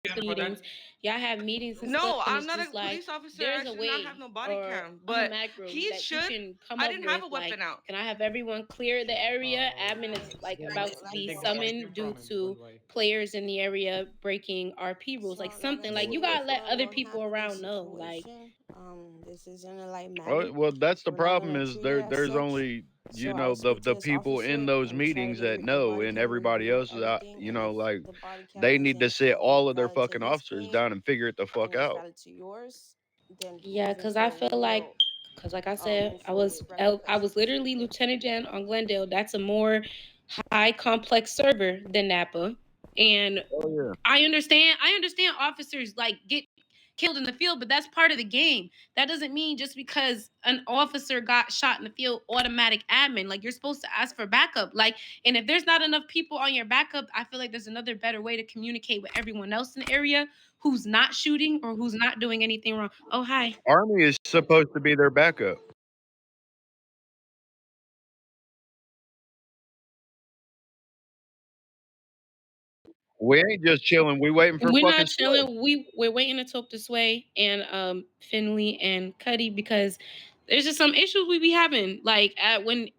the meetings. Y'all have meetings and stuff, No, and I'm it's not just a like police officer. I there's a should not have way no body or cam. a But macro he that you should. can come I up didn't have with. a Like, weapon out. can I have everyone clear the area? Admin is like about to be summoned due to players in the area breaking RP rules. Like So let me something like you see gotta if let other what people happened in around know. Like, situation. This isn't a light Well, matter. well, that's the We're not problem gonna is treat it as there's such. only So I'll speak to the this people in officer those and try to meetings get that the know, body and cam everybody removed, else is out. everything. And if Like the body cam they need to isn't sit all of their valid to fucking his officers claim down and figure it the fuck and it's out. valid to yours, then yeah, moving because I forward, feel like, we'll because like I said, move forward with I was repercussions. literally Lieutenant Jan on Glendale. That's a more high complex server than Napa, and Oh yeah. I understand officers like get killed in the field, but that's part of the game. That doesn't mean just because an officer got shot in the field, automatic admin. Like you're supposed to ask for backup. Like, and if there's not enough people on your backup, I feel like there's another better way to communicate with everyone else in the area who's not shooting or who's not doing anything wrong. Oh, hi. Army is supposed to be their backup. We ain't just chilling. We waiting for We're fucking not Sway. chilling. We're waiting to talk to Sway and Finley and Cuddy because there's just some issues we be having. Like at when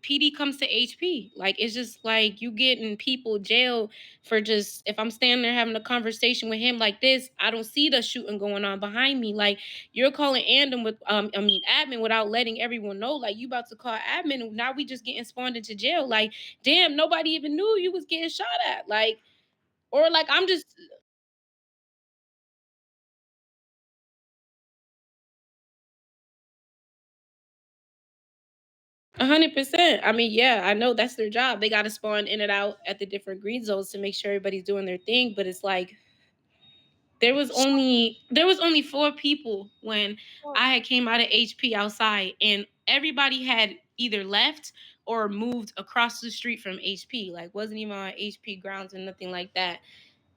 PD comes to HP, like it's just like you getting people jailed for just if I'm standing there having a conversation with him like this, I don't see the shooting going on behind me. Like you're calling Andom with admin without letting everyone know. Like you about to call admin and now we just getting spawned into jail. Like damn, nobody even knew you was getting shot at. Like or like I'm just 100%. I mean, yeah, I know that's their job. They got to spawn in and out at the different green zones to make sure everybody's doing their thing. But it's like there was only 4 people when I had came out of HP outside, and everybody had either left or moved across the street from HP. Like wasn't even on HP grounds and nothing like that.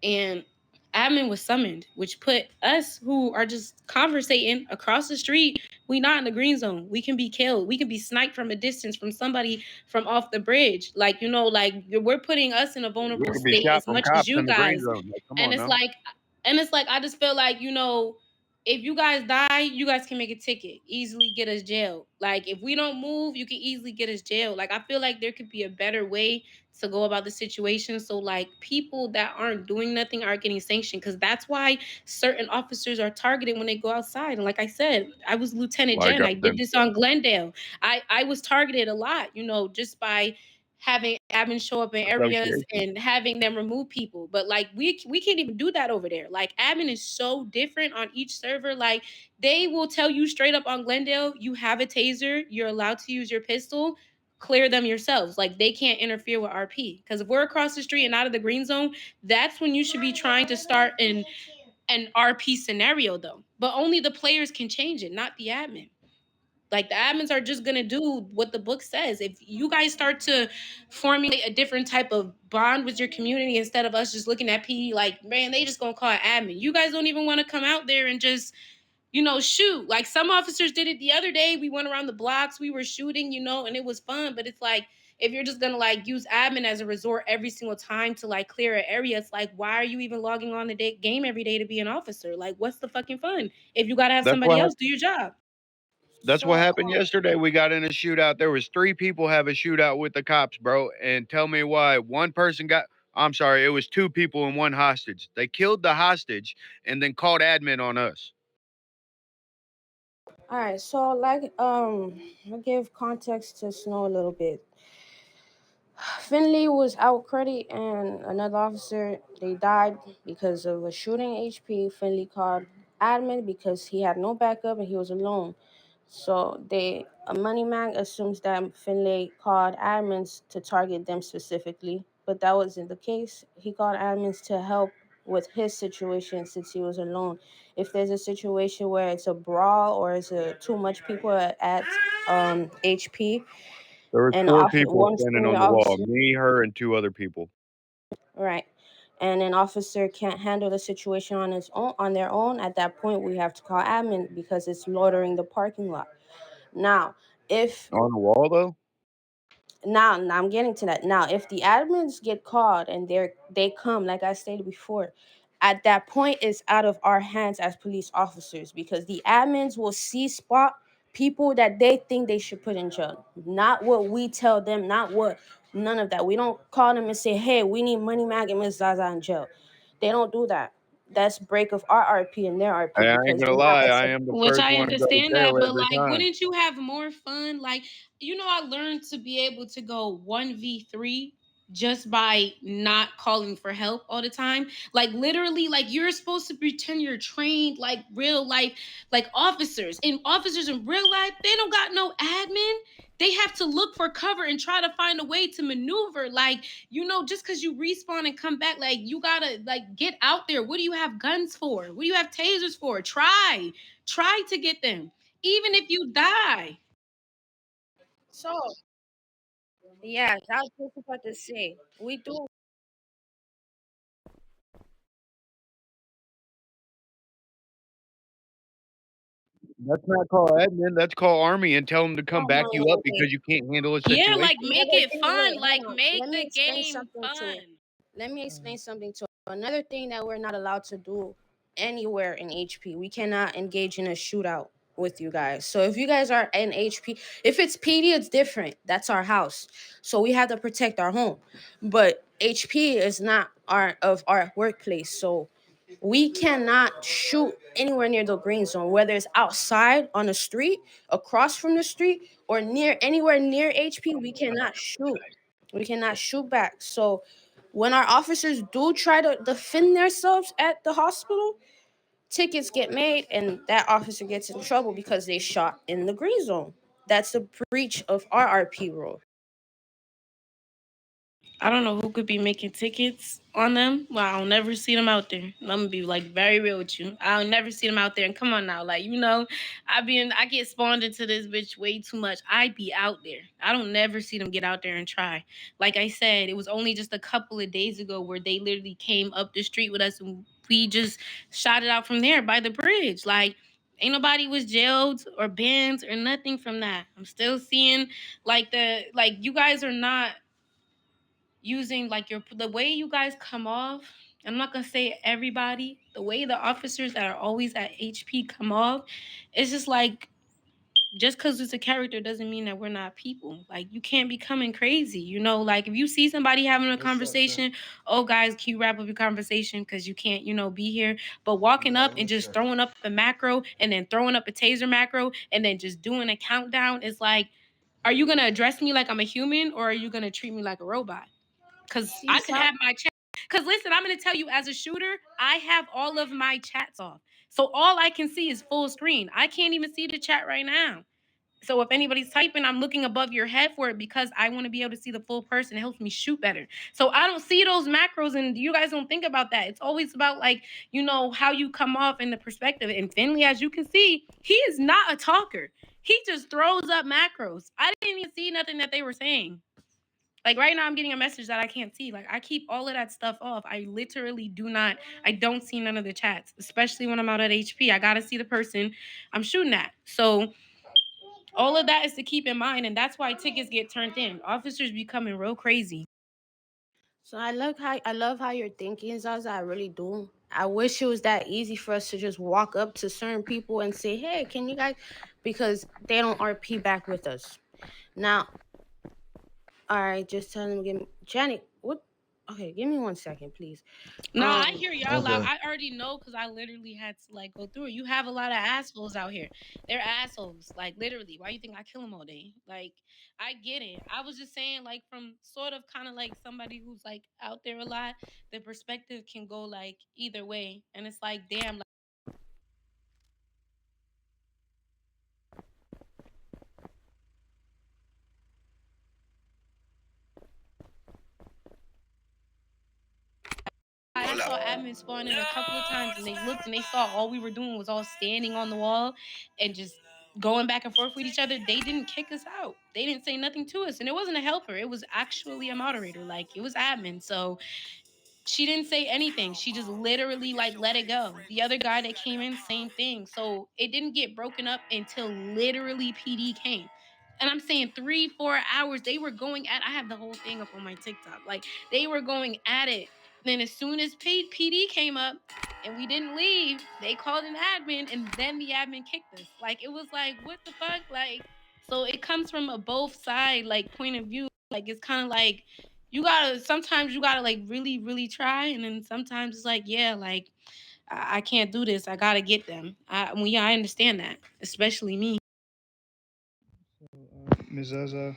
And admin was summoned, which put us who are just conversating across the street. We not in the green zone. We can be killed. We can be sniped from a distance from somebody from off the bridge. Like like we're putting us in a We vulnerable could be state shot as from much as cops you in the green guys. zone. Like, come And on it's now. like, I just feel like if you guys die, you guys can make a ticket, easily get us jailed. Like if we don't move, you can easily get us jailed. Like I feel like there could be a better way to go about the situation so like people that aren't doing nothing are getting sanctioned because that's why certain officers are targeted when they go outside. And like I said, I was Lieutenant Like Jen. I I've did been this on Glendale. I was targeted a lot, just by having admin show up in areas association. and having them remove people. But like we can't even do that over there. Like admin is so different on each server. Like they will tell you straight up on Glendale, you have a taser, you're allowed to use your pistol, clear them yourselves. Like they can't interfere with RP. Because if we're across the street and out of the green zone, that's when you should be trying to start an RP scenario though. But only the players can change it, not the admin. Like the admins are just gonna do what the book says. If you guys start to formulate a different type of bond with your community instead of us just looking at PD like, man, they just gonna call it admin. You guys don't even want to come out there and just shoot. Like some officers did it the other day. We went around the blocks, we were shooting, and it was fun. But it's like if you're just gonna like use admin as a resort every single time to like clear an area, it's like why are you even logging on the game every day to be an officer? Like what's the fucking fun if you gotta have That's somebody what else do your job? That's So what happened yesterday. We got in a shootout. There was 3 people have a shootout with the cops, bro. And tell me why one person got. I'm sorry, it was 2 people and one hostage. They killed the hostage and then called admin on us. all right, so like I'll give context to Snow a little bit. Finley was out credit and another officer they died because of a shooting HP. Finley called admin because he had no backup and he was alone. So a money mag assumes that Finlay called admins to target them specifically, but that wasn't the case. He called admins to help with his situation since he was alone. If there's a situation where it's a brawl or it's too much people at HP, There was and 4 people one standing senior on the wall. officer, Me, her, and 2 other people. right, and an officer can't handle the situation on their own, at that point we have to call admin because it's loitering the parking lot. Now, if On the wall though? now I'm getting to that. Now, if the admins get called and they come, like I stated before, At that point, it's out of our hands as police officers because the admins will see spot people that they think they should put in jail, not what we tell them, not what none of that. We don't call them and say, "Hey, we need Money Mag and Miss Zaza in jail." They don't do that. That's break of our RP and their RP I ain't because gonna we're not lie, I a am the Which first I one to go to understand jail that, but every like, time. wouldn't you have more fun? Like, I learned to be able to go 1v3 just by not calling for help all the time. Like, literally, like, you're supposed to pretend you're trained, like, real life, like officers. And officers in real life, they don't got no admin. They have to look for cover and try to find a way to maneuver. Like, just because you respawn and come back, like, you gotta like get out there. What do you have guns for? What do you have tasers for? Try to get them, even if you die. So yeah, that's what I was about to say. We do. That's not called admin, that's called army, and tell them to come Oh no, back you no, up no, wait. because you can't handle a Yeah, like situation. make Another it thing, fun. wait, hold Like on. make Let me the explain game something to you. fun. Let me explain something to you. Another thing that we're not allowed to do anywhere in HP. We cannot engage in a shootout with you guys. So if you guys are in HP, if it's PD, it's different. That's our house. So we have to protect our home. But HP is not our workplace. So we cannot shoot anywhere near the green zone, whether it's outside on the street, across from the street, or near anywhere near HP. We cannot shoot. We cannot shoot back. So when our officers do try to defend themselves at the hospital, tickets get made and that officer gets in trouble because they shot in the green zone. That's a breach of our RP rule. I don't know who could be making tickets on them. Well, I'll never see them out there. I'm gonna be like very real with you. I'll never see them out there. And come on now, like I get spawned into this bitch way too much. I be out there. I don't never see them get out there and try. Like I said, it was only just a couple of days ago where they literally came up the street with us and we just shot it out from there by the bridge. Like ain't nobody was jailed or banned or nothing from that. I'm still seeing like you guys are not using like the way you guys come off. I'm not gonna say everybody. The way the officers that are always at HP come off, it's just like just because it's a character doesn't mean that we're not people. Like you can't be coming crazy, Like if you see somebody having a conversation, oh guys, can you wrap up your conversation because you can't, be here. But walking up and just throwing up a macro and then throwing up a taser macro and then just doing a countdown is like, are you gonna address me like I'm a human or are you gonna treat me like a robot? Because See, I could some have my chat. Because listen, I'm going to tell you, as a shooter, I have all of my chats off. So all I can see is full screen. I can't even see the chat right now. So if anybody's typing, I'm looking above your head for it because I want to be able to see the full person. It helps me shoot better. So I don't see those macros, and you guys don't think about that. It's always about like, how you come off in the perspective. And Finley, as you can see, he is not a talker. He just throws up macros. I didn't even see nothing that they were saying. Like right now, I'm getting a message that I can't see. Like I keep all of that stuff off. I literally do not. I don't see none of the chats, especially when I'm out at HP. I gotta see the person I'm shooting at. So all of that is to keep in mind, and that's why tickets get turned in. Officers becoming real crazy. So I love how you're thinking, Zaza. I really do. I wish it was that easy for us to just walk up to certain people and say, "Hey, can you guys?" Because they don't RP back with us. Now, all right, just tell them give me Janet. What? Okay, give me 1 second, please. No, I hear y'all loud. Okay. I already know because I literally had to like go through it. You have a lot of assholes out here. They're assholes. Like literally. Why you think I kill them all day? Like I get it. I was just saying like from sort of kind of like somebody who's like out there a lot. The perspective can go like either way, and it's like damn. I saw admin spawn in a couple of times and they looked and they saw all we were doing was all standing on the wall and just going back and forth with each other. They didn't kick us out. They didn't say nothing to us. And it wasn't a helper. It was actually a moderator. Like it was admin. So she didn't say anything. She just literally like let it go. The other guy that came in, same thing. So it didn't get broken up until literally PD came. And I'm saying 3, 4 hours. They were going at I have the whole thing up on my TikTok. Like they were going at it Then as soon as PD came up and we didn't leave, they called an admin and then the admin kicked us. Like it was like, what the fuck? Like, so it comes from a both side like point of view. Like it's kind of like you gotta sometimes you gotta like really, really try, and then sometimes it's like, yeah, like I can't do this. I gotta get them. Well, yeah, I understand that, especially me. Ms. Zaza,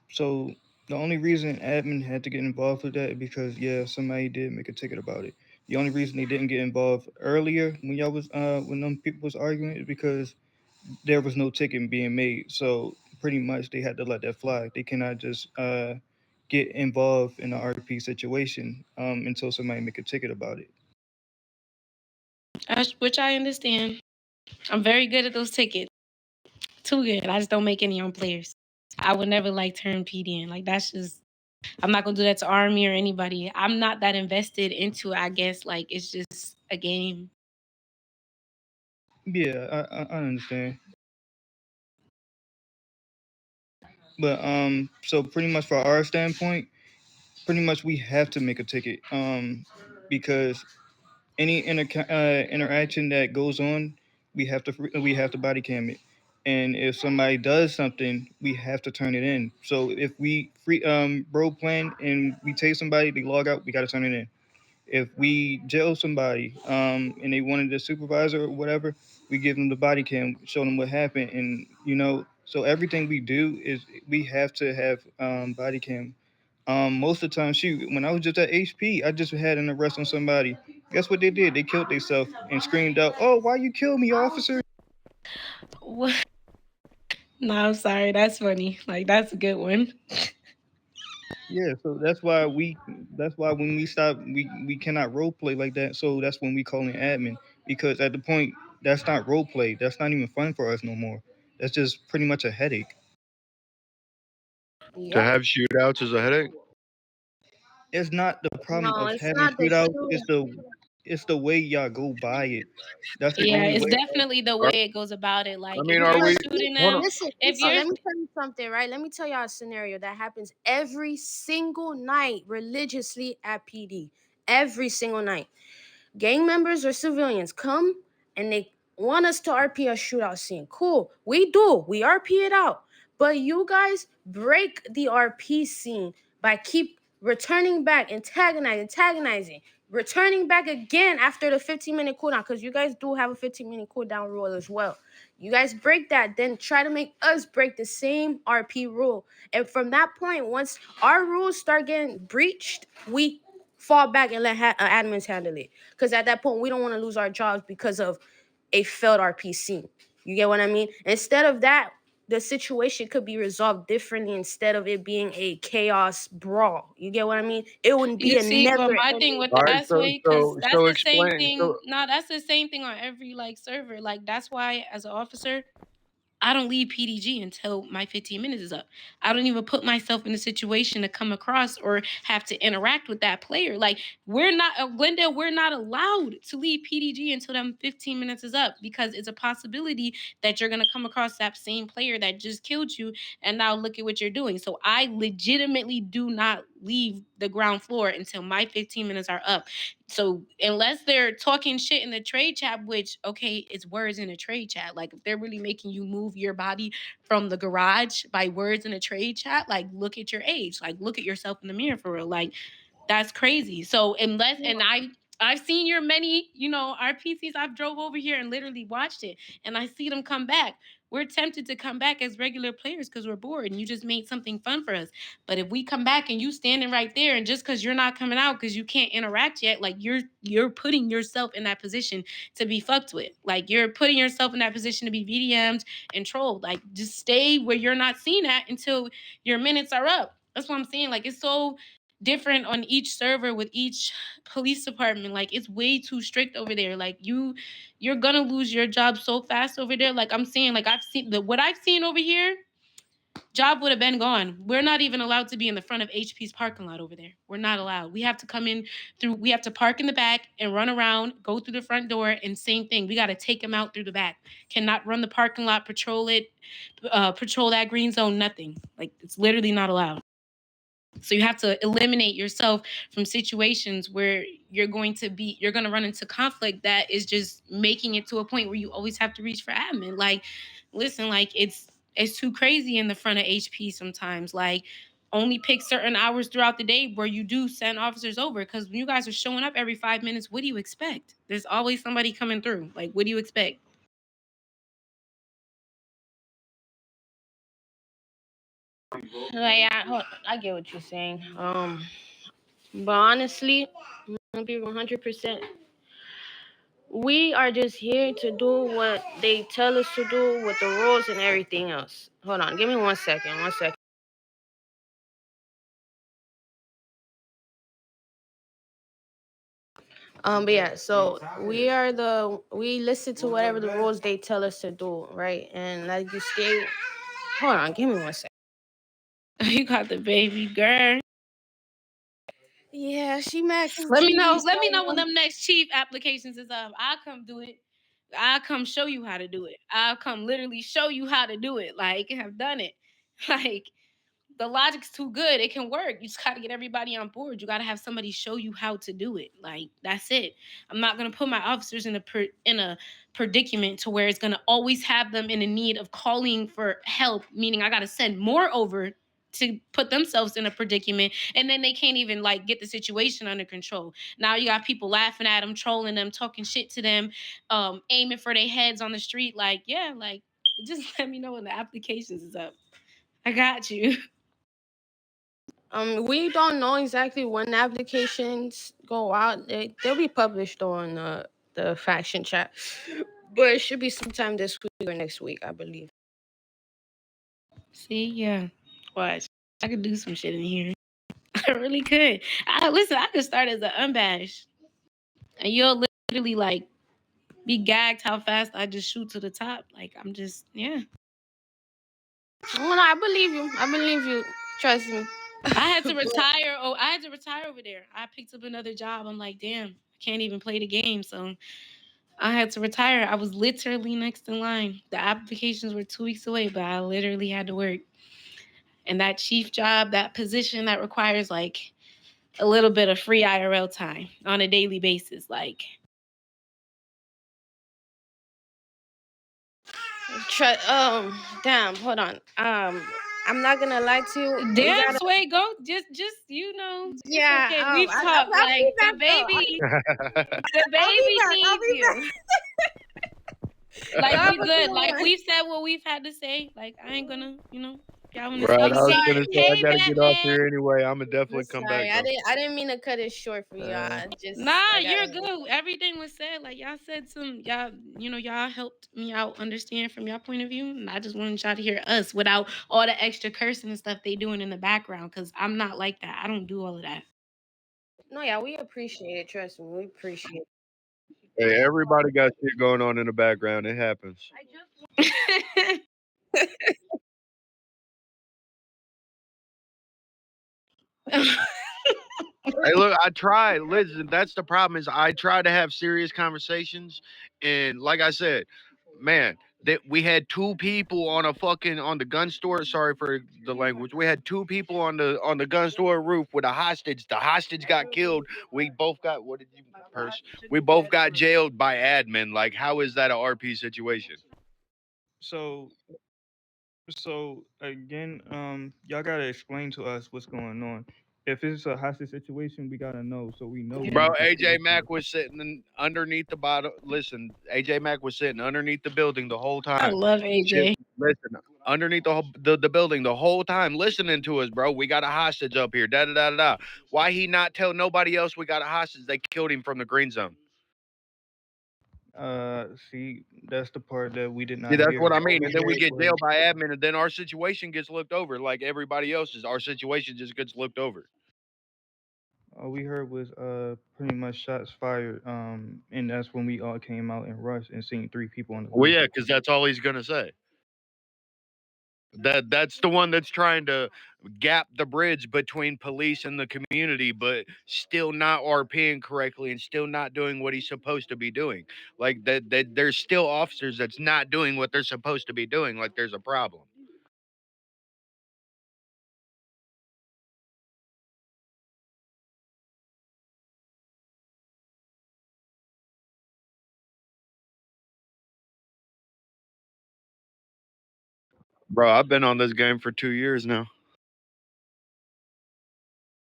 so the only reason admin had to get involved with that is because yeah, somebody did make a ticket about it. The only reason they didn't get involved earlier when y'all was when them people was arguing is because there was no ticket being made. So pretty much they had to let that fly. They cannot just get involved in the RP situation until somebody make a ticket about it. Which I understand. I'm very good at those tickets. Too good. I just don't make any on players. I would never like turn PD in. Like that's just I'm not gonna do that to Army or anybody. I'm not that invested into it, I guess. Like it's just a game. Yeah, I understand. But so pretty much for our standpoint, pretty much we have to make a ticket because any interaction that goes on, we have to body cam it, and if somebody does something, we have to turn it in. So if we free role plan and we take somebody, they log out, we got to turn it in. If we jail somebody and they wanted a supervisor or whatever, we give them the body cam, show them what happened, and so everything we do is we have to have body cam. Most of the time, shoot, when I was just at HP, I just had an arrest on somebody. Guess what they did? They killed themselves and screamed out, "Oh, why you kill me, officer?" What? No, I'm sorry. That's funny. Like that's a good one. Yeah, so that's why when we stop, we cannot role play like that. So that's when we call in admin because at the point that's not role play. That's not even fun for us no more. That's just pretty much a headache. To Yep. have shootouts is a headache. It's not the problem No, of it's having not the shootouts. shoe. It's the way y'all go by it. That's the Yeah, only it's way. definitely the Are- way it goes about it. I Like if mean, you're are we? Because shooting Hold them, on. listen, if listen, you're let me tell you something, right? Let me tell y'all a scenario that happens every single night religiously at PD. Every single night. Gang members or civilians come and they want us to RP a shootout scene. Cool. We do. We RP it out. But you guys break the RP scene by keep returning back, antagonizing, returning back again after the 15-minute cooldown, because you guys do have a 15-minute cooldown rule as well. You guys break that, then try to make us break the same RP rule. And from that point, once our rules start getting breached, we fall back and let admins handle it. Because at that point, we don't want to lose our jobs because of a failed RPC. You get what I mean? Instead of that, the situation could be resolved differently instead of it being a chaos brawl. You get what I mean? It wouldn't be you a see, but never my thing ending with All right. that's way, because that's So the same explain. thing. So No, that's the same thing on every like server. Like that's why as an officer, I don't leave PDG until my 15 minutes is up. I don't even put myself in a situation to come across or have to interact with that player. Like we're not Glendale, we're not allowed to leave PDG until them 15 minutes is up because it's a possibility that you're gonna come across that same player that just killed you, and now look at what you're doing. So I legitimately do not leave the ground floor until my 15 minutes are up. So unless they're talking shit in the trade chat, which okay, it's words in a trade chat. Like if they're really making you move your body from the garage by words in a trade chat, like look at your age, like look at yourself in the mirror for real. Like that's crazy. So unless and I've seen your many, RPCs. I've drove over here and literally watched it, and I see them come back. We're tempted to come back as regular players because we're bored, and you just made something fun for us. But if we come back and you standing right there, and just because you're not coming out because you can't interact yet, like you're putting yourself in that position to be fucked with. Like you're putting yourself in that position to be VDM'd and trolled. Like just stay where you're not seen at until your minutes are up. That's what I'm saying. Like it's so different on each server with each police department. Like it's way too strict over there. Like you're gonna lose your job so fast over there. Like I'm saying, like I've seen what I've seen over here, job would have been gone. We're not even allowed to be in the front of HP's parking lot over there. We're not allowed. We have to come in through, we have to park in the back and run around, go through the front door, and same thing. We got to take them out through the back. Cannot run the parking lot, patrol it, patrol that green zone, nothing. Like it's literally not allowed. So you have to eliminate yourself from situations where you're going to run into conflict that is just making it to a point where you always have to reach for admin. Like, listen, like it's too crazy in the front of HP sometimes. Like, only pick certain hours throughout the day where you do send officers over, because when you guys are showing up every 5 minutes, what do you expect? There's always somebody coming through. Like, what do you expect? Like, I get what you're saying. But honestly, I'm gonna be 100%. We are just here to do what they tell us to do with the rules and everything else. Hold on, give me 1 second. 1 second. But yeah, so we listen to whatever the rules they tell us to do, right? And like you state, hold on, give me 1 second. You got the baby girl. Yeah, she mad 'cause Let me know. TV's Let me know when on. them next chief applications is up. I'll come do it. I'll come show you how to do it. I'll come literally show you how to do it. Like, I've done it. Like, the logic's too good. It can work. You just got to get everybody on board. You got to have somebody show you how to do it. Like, that's it. I'm not gonna put my officers in a predicament to where it's gonna always have them in a need of calling for help. Meaning, I got to send more over to put themselves in a predicament, and then they can't even like get the situation under control. Now you got people laughing at them, trolling them, talking shit to them, aiming for their heads on the street. Like, yeah, like, just let me know when the applications is up. I got you. We don't know exactly when the applications go out. They'll be published on the faction chat, but it should be sometime this week or next week, I believe. See, yeah. Watch. I could do some shit in here. I really could. Listen, I could start as an unbashed. And you'll literally like be gagged how fast I just shoot to the top. Like, I'm just, yeah. Oh, no, I believe you. I believe you. Trust me. I had to retire. Oh, I had to retire over there. I picked up another job. I'm like, damn, I can't even play the game. So I had to retire. I was literally next in line. The applications were 2 weeks away, but I literally had to work. And that chief job, that position that requires like a little bit of free IRL time on a daily basis. Like, Damn. Hold on. I'm not gonna lie to you. We damn, gotta. Sway, go. Just it's Yeah. okay. We've talked. I'll be Like, back though. the I'll be baby back. I'll needs be you. Like, back. we good. Like, we've said what we've had to say. Like, I ain't gonna, if y'all wanna Right, say, I'm I was say, gonna sorry. say I hey, gotta get off Batman. here anyway. I'm gonna I'm definitely come back sorry. I though. didn't mean to cut it short for you. Uh, I just Nah, I you're gotta. good. Everything was said. Like, y'all said some, y'all helped me out understand from your point of view. And I just wanted y'all to hear us without all the extra cursing and stuff they doing in the background. Cause I'm not like that. I don't do all of that. No, yeah, we appreciate it. Trust me, we appreciate it. hey, everybody got shit going on in the background. It happens. Hey, look, I try. Listen, that's the problem is I try to have serious conversations, and like I said, man, that we had two people on a fucking on the gun store. Sorry for the language. We had two people on the gun store roof with a hostage. The hostage got killed. We both got what did you purse? We both got jailed by admin. Like, how is that a RP situation? So again, y'all gotta explain to us what's going on. If it's a hostage situation, we gotta know so we know when Bro, to get to AJ rescue. Mack was sitting underneath the bottom. Listen, AJ Mack was sitting underneath the building the whole I time. love Shit, AJ. listen, underneath the building the whole time, listening to us, bro. We got a hostage up here. Da da da da. Da. Why he not tell nobody else we got a hostage? They killed him from the green zone. See, that's the part that we did See, not that's hear. what I All mean. we And then we heard get was jailed by admin, and then our situation gets looked over like everybody else's. Our situation just gets looked over. pretty much shots fired. And that's when we all came out and rushed and seen 3 people on the Well, roof. yeah, because that's all he's gonna say. That's the one that's trying to gap the bridge between police and the community, but still not RPing correctly and still not doing what he's supposed to be doing. Like that there's still officers that's not doing what they're supposed to be doing. Like there's a problem. Bro, I've been on this game for 2 years now.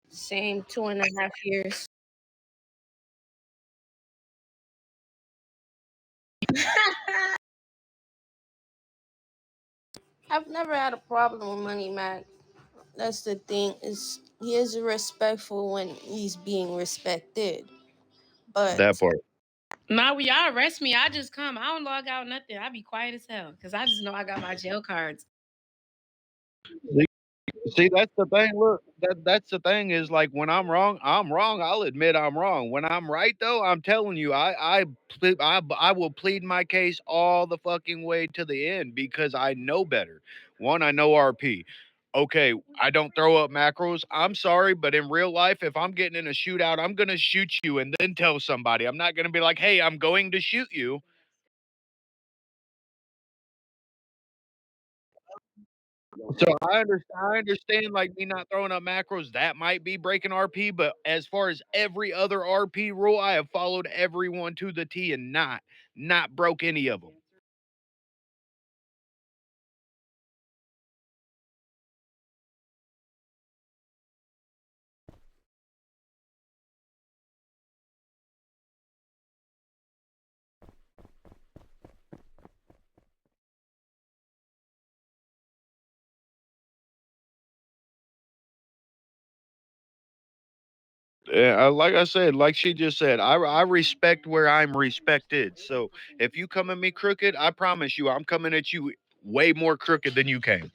Same 2.5 years. I've never had a problem with Money Mac. That's the thing. Is he is respectful when he's being respected. That But part. Nah, when y'all arrest me, I just come. I don't log out nothing. I be quiet as hell because I just know I got my jail cards. See, that's the thing. Look, that's the thing is like when I'm wrong, I'm wrong. I'll admit I'm wrong. When I'm right, though, I'm telling you, I will plead my case all the fucking way to the end because I know better. One, I know RP. Okay, I don't throw up macros. I'm sorry, but in real life, if I'm getting in a shootout, I'm gonna shoot you and then tell somebody. I'm not gonna be like, "Hey, I'm going to shoot you." So I understand like me not throwing up macros, that might be breaking RP, but as far as every other RP rule, I have followed everyone to the T and not broke any of them. Yeah, like I said, like she just said, I respect where I'm respected. So if you come at me crooked, I promise you, I'm coming at you way more crooked than you came.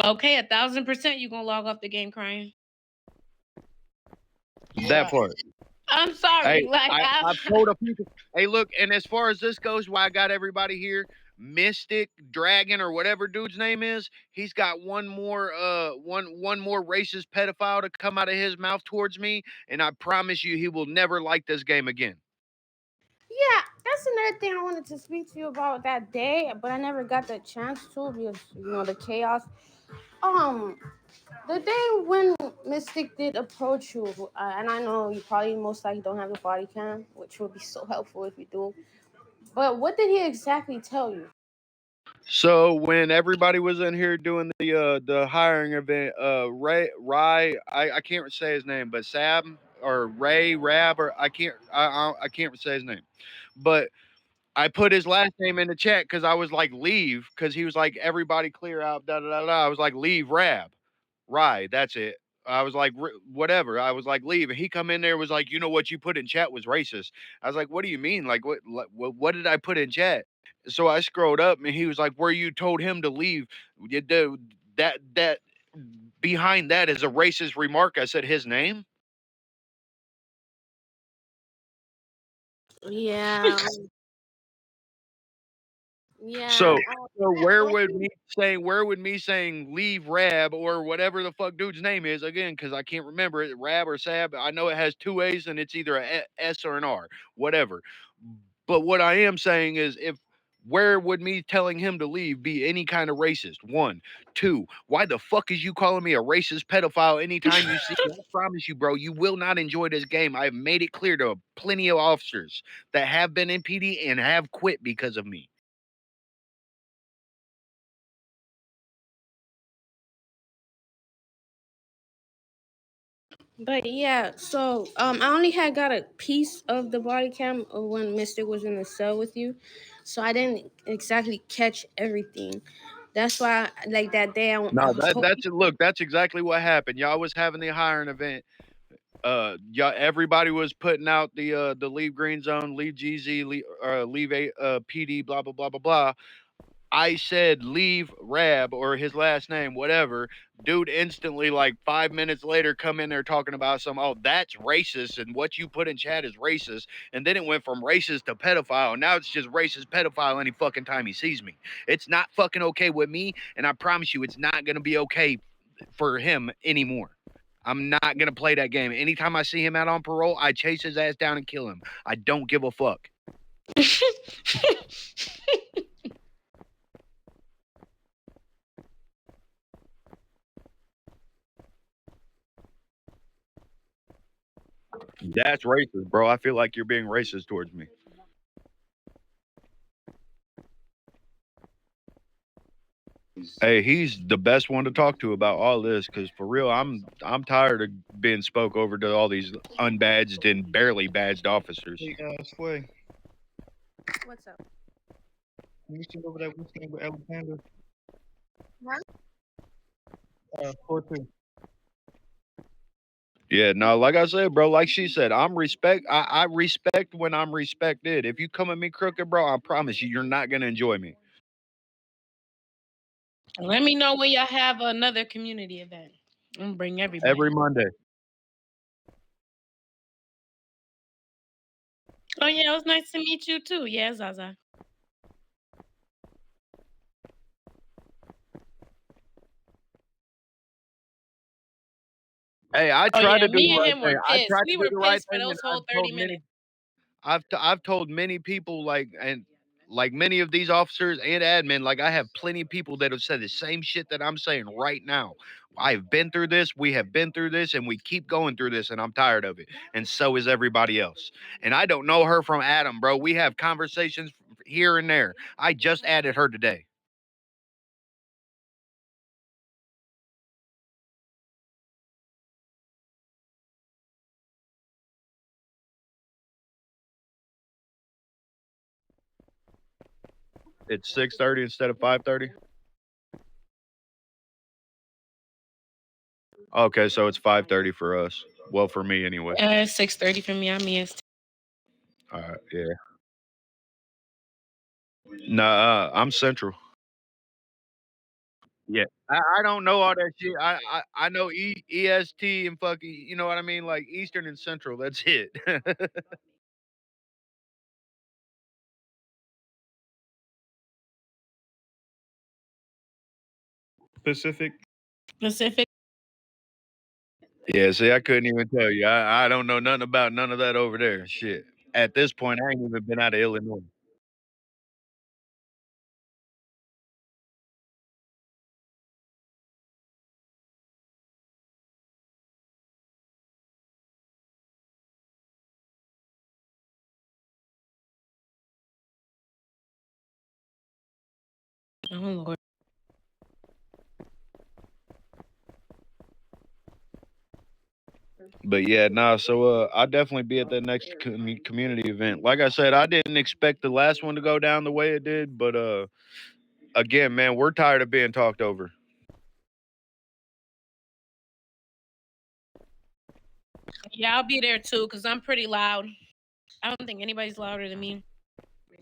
Okay, 1,000% you gonna log off the game crying. That part. I'm sorry. Hey, Like I've told a few. Hey, look, and as far as this goes, why I got everybody here, Mystic Dragon or whatever dude's name is, he's got one more racist pedophile to come out of his mouth towards me, and I promise you, he will never like this game again. yeah, that's another thing I wanted to speak to you about that day, but I never got the chance to because the chaos. Um, the day when Mystic did approach you, and I know you probably most likely don't have the body cam, which would be so helpful if you do. But what did he exactly tell you? So when everybody was in here doing the hiring event, I can't say his name, but Sab or Ray Rab or I can't say his name, but I put his last name in the chat because I was like, leave, because he was like, everybody clear out, da da da da. I was like, leave Rab. Right, that's it. I was like, whatever. I was like, leave. And he come in there was like, you know what you put in chat was racist. I was like, what do you mean? Like, what did I put in chat? So I scrolled up and he was like, where you told him to leave. That behind that is a racist remark. I said his name. Yeah, yeah. So where would me saying leave Rab or whatever the fuck dude's name is again because I can't remember it, Rab or Sab. I know it has two A's and it's either a S or an R, whatever. But what I am saying is if where would me telling him to leave be any kind of racist? One, two. Why the fuck is you calling me a racist pedophile anytime you see me? I promise you, bro, you will not enjoy this game. I've made it clear to plenty of officers that have been in PD and have quit because of me. But yeah, so I only had got a piece of the body cam of when Mystic was in the cell with you, so I didn't exactly catch everything. That's why, like that day, I No, was hoping. that's exactly what happened. Y'all was having the hiring event. Y'all everybody was putting out the leave green zone, leave GZ, leave a PD, blah blah blah blah blah. I said leave Rab or his last name, whatever. Dude instantly, like 5 minutes later, come in there talking about that's racist and what you put in chat is racist. And then it went from racist to pedophile. Now it's just racist pedophile any fucking time he sees me. It's not fucking okay with me, and I promise you it's not gonna be okay for him anymore. I'm not gonna play that game. Anytime I see him out on parole, I chase his ass down and kill him. I don't give a fuck. That's racist, bro. I feel like you're being racist towards me. Hey, he's the best one to talk to about all this because for real, I'm tired of being spoke over to all these unbadged and barely badged officers. Hey, Sway, What's up? can you send over that weekend with Alexander? What? 4-2. Yeah, no, like I said, bro, like she said, I respect when I'm respected. If you come at me crooked, bro, I promise you, you're not gonna enjoy me. Let me know when y'all have another community event. I'm gonna bring everybody. Every Monday. Oh yeah, it was nice to meet you too. Yeah, Zaza. Hey, I Oh try yeah, to do me the and right him thing. were I pissed. try We to do were the right pissed for thing, and those whole 30 minutes. I've told many people like many of these officers and admin, like I have plenty of people that have said the same shit that I'm saying right now. I've been through this, we have been through this, and we keep going through this, and I'm tired of it. And so is everybody else. And I don't know her from Adam, bro. We have conversations here and there. I just added her today. It's 6:30 instead of 5:30. Okay, so it's 5:30 for us. Well, for me anyway. 6:30 for me. I'm EST. All right, yeah. Nah, I'm Central. Yeah, I don't know all that shit. I know EST and fucking, you know what I mean, like Eastern and Central. That's it. Pacific. Pacific. Yeah, see, I couldn't even tell you. I don't know nothing about none of that over there. Shit. At this point, I ain't even been out of Illinois. Oh Lord. But yeah, nah. So I'll definitely be at that next community event. Like I said, I didn't expect the last one to go down the way it did, but again, man, we're tired of being talked over. Yeah, I'll be there too because I'm pretty loud. I don't think anybody's louder than me.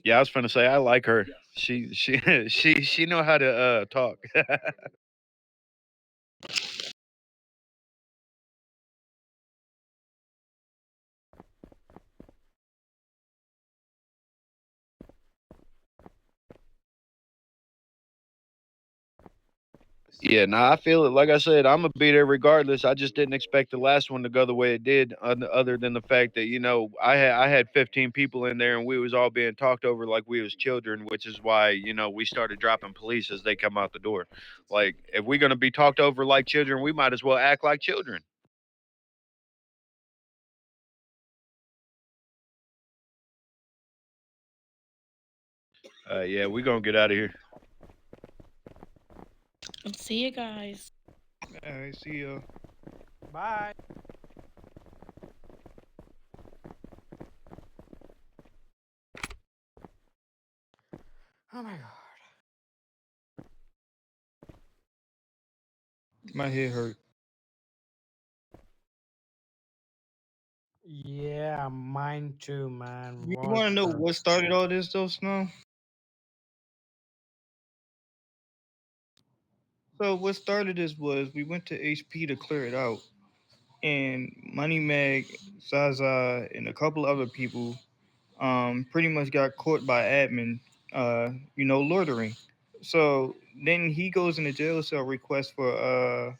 Yeah, I was finna say I like her. She she know how to talk. Yeah, nah, I feel it. Like I said, I'm gonna be there regardless. I just didn't expect the last one to go the way it did. Other than the fact that I had 15 people in there and we was all being talked over like we was children, which is why we started dropping police as they come out the door. Like if we're gonna be talked over like children, we might as well act like children. Yeah, we gonna get out of here. See you guys. All right, see ya. Bye. Oh my god. My head hurt. Yeah, mine too, man. You What want to know the- what started all this, though, Snow? So what started this was we went to HP to clear it out, and Money Mag, Zaza, and a couple other people pretty much got caught by admin, loitering. So then he goes in the jail cell, request for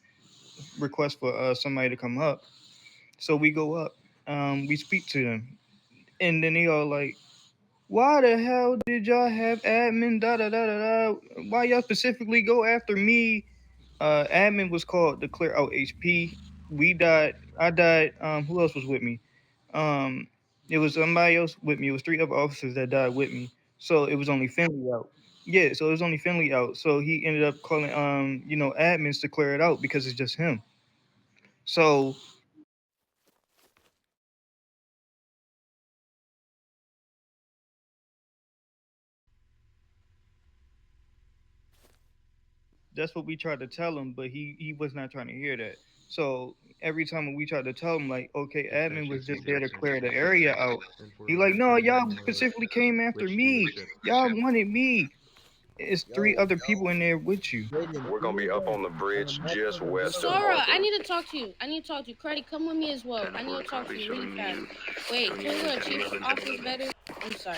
somebody to come up. So we go up, we speak to them, and then they all like, "Why the hell did y'all have admin? Da da da da da. Why y'all specifically go after me?" Admin was called to clear out HP. We died. I died. Who else was with me? It was somebody else with me. It was three other officers that died with me. So it was only Finley out. Yeah, so it was only Finley out. So he ended up calling admins to clear it out because it's just him. So that's what we tried to tell him, but he was not trying to hear that. So every time we tried to tell him, like, okay, admin was just there to clear the area out. He like, no, y'all specifically came after me. Y'all wanted me. It's three other people in there with you. We're gonna be up on the bridge just west of Sora, I Arthur. need to talk to you. I need to talk to you. Creddy, come with me as well. I need to talk to you really fast. Wait, can we go to Chief's office better? I'm sorry.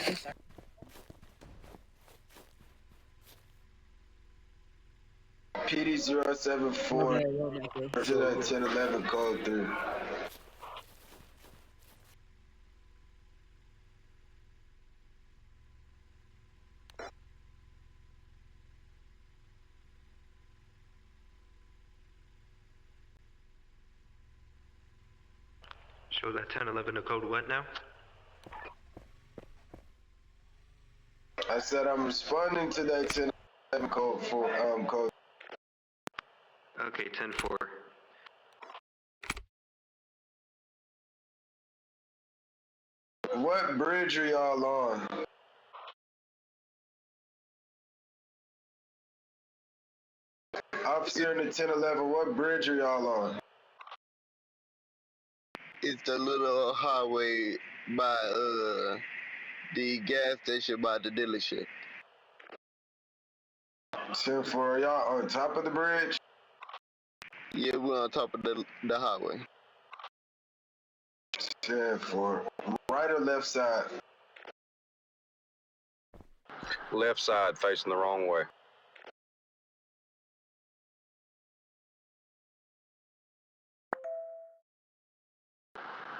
PD 074 to the 1011 code 3. Show that 1011 to code what now? I said I'm responding to that 1011 code 4 code. Okay, 10-4. What bridge are y'all on? Officer in the 1011, what bridge are y'all on? It's the little highway by the gas station by the dealership. 10-4, are y'all on top of the bridge? Yeah, we're on top of the highway. 10-4. Right or left side? Left side facing the wrong way.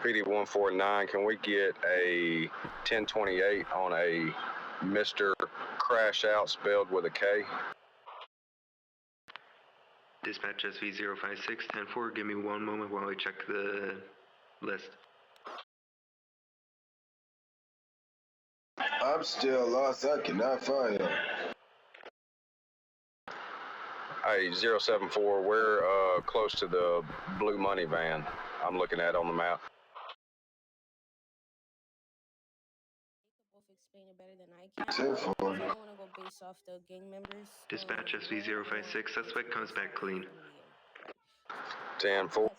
PD 149, can we get a 1028 on a Mr. Crash Out spelled with a K? Dispatch SV056 10-4. Give me one moment while I check the list. I'm still lost. I cannot find him. Hey, 074, we're close to the blue money van I'm looking at on the map. Both explain it better than I can. 10-4. I don't want to go based off the gang members. Dispatch SV056. Suspect comes back clean. 10-4.